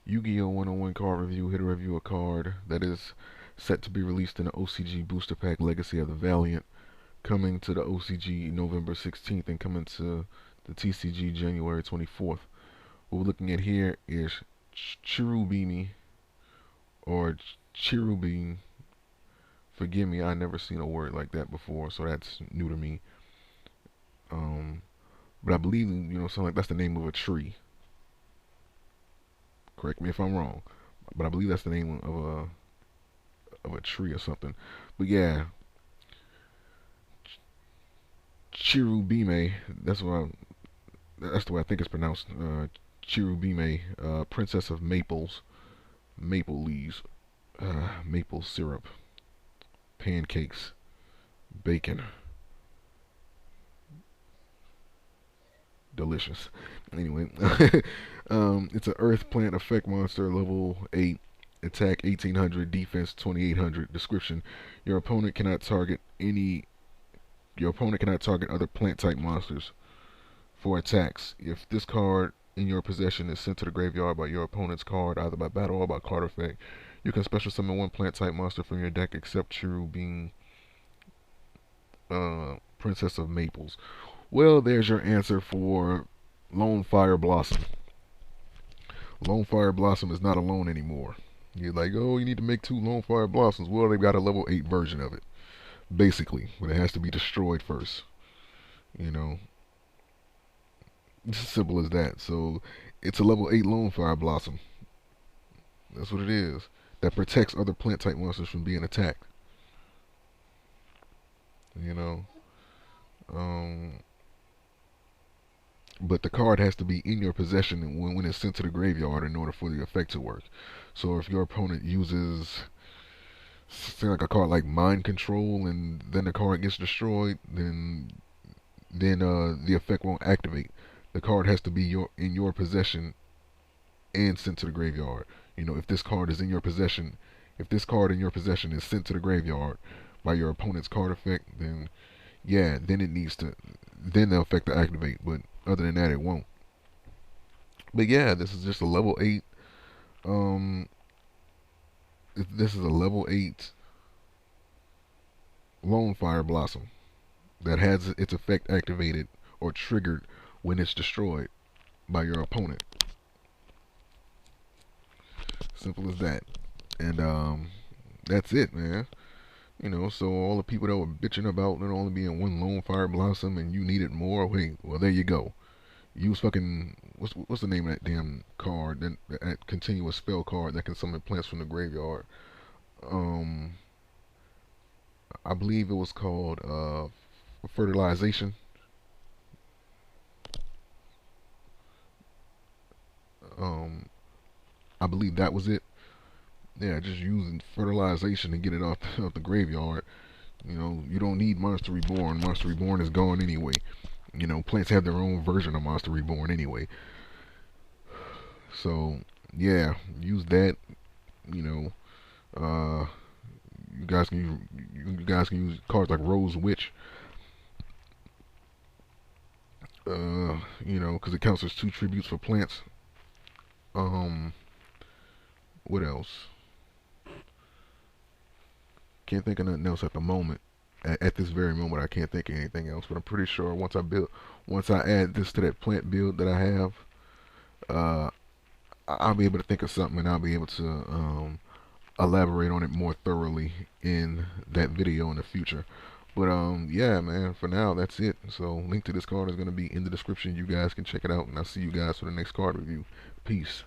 Yu-Gi-Oh! 101 card review. Here to review a card that is set to be released in the OCG Booster Pack Legacy of the Valiant, coming to the OCG November 16th and coming to the TCG January 24th. What we're looking at here is Chirubime or Chirubime. Forgive me, I never seen a word like that before, so that's new to me. But I believe, something like that's the name of a tree. Correct me if I'm wrong, but I believe that's the name of a tree or something. But yeah, Chirubime. That's the way I think it's pronounced. Chirubime, Princess of Maples, maple leaves, maple syrup, pancakes, bacon. Delicious. Anyway, it's an Earth Plant Effect monster, level 8, attack 1800, defense 2800. Description: Your opponent cannot target other plant type monsters for attacks. If this card in your possession is sent to the graveyard by your opponent's card, either by battle or by card effect, you can special summon one plant type monster from your deck except Chirubime, Princess of Maples. Well, there's your answer for Lone Fire Blossom. Lone Fire Blossom is not alone anymore. You're like, oh, you need to make 2 Lone Fire Blossoms. Well, they've got a level 8 version of it, basically, but it has to be destroyed first. It's as simple as that. So it's a level 8 Lone Fire Blossom. That's what it is. That protects other plant type monsters from being attacked. But the card has to be in your possession when it's sent to the graveyard in order for the effect to work. So if your opponent uses, say, like a card like Mind Control, and then the card gets destroyed, then the effect won't activate. The card has to be in your possession and sent to the graveyard. If this card is in your possession, if this card in your possession is sent to the graveyard by your opponent's card effect, then yeah, then the effect to activate. But other than that, it won't. But yeah, this is just a level 8. This is a level 8 Lone Fire Blossom that has its effect activated or triggered when it's destroyed by your opponent. Simple as that. And that's it, man. So all the people that were bitching about there only being 1 Lone Fire Blossom and you needed more, well, there you go. Use fucking, what's the name of that damn card, that continuous spell card that can summon plants from the graveyard? I believe it was called fertilization. I believe that was it. Yeah, just using fertilization to get it off the graveyard. You don't need Monster Reborn. Monster Reborn is gone anyway. Plants have their own version of Monster Reborn anyway. So yeah, use that. You guys can use cards like Rose Witch. Because it counts as 2 tributes for plants. What else? Can't think of nothing else at the moment. At this very moment, I can't think of anything else. But I'm pretty sure once I add this to that plant build that I have, I'll be able to think of something, and I'll be able to elaborate on it more thoroughly in that video in the future. But yeah, man, for now that's it. So link to this card is going to be in the description. You guys can check it out, and I'll see you guys for the next card review. Peace.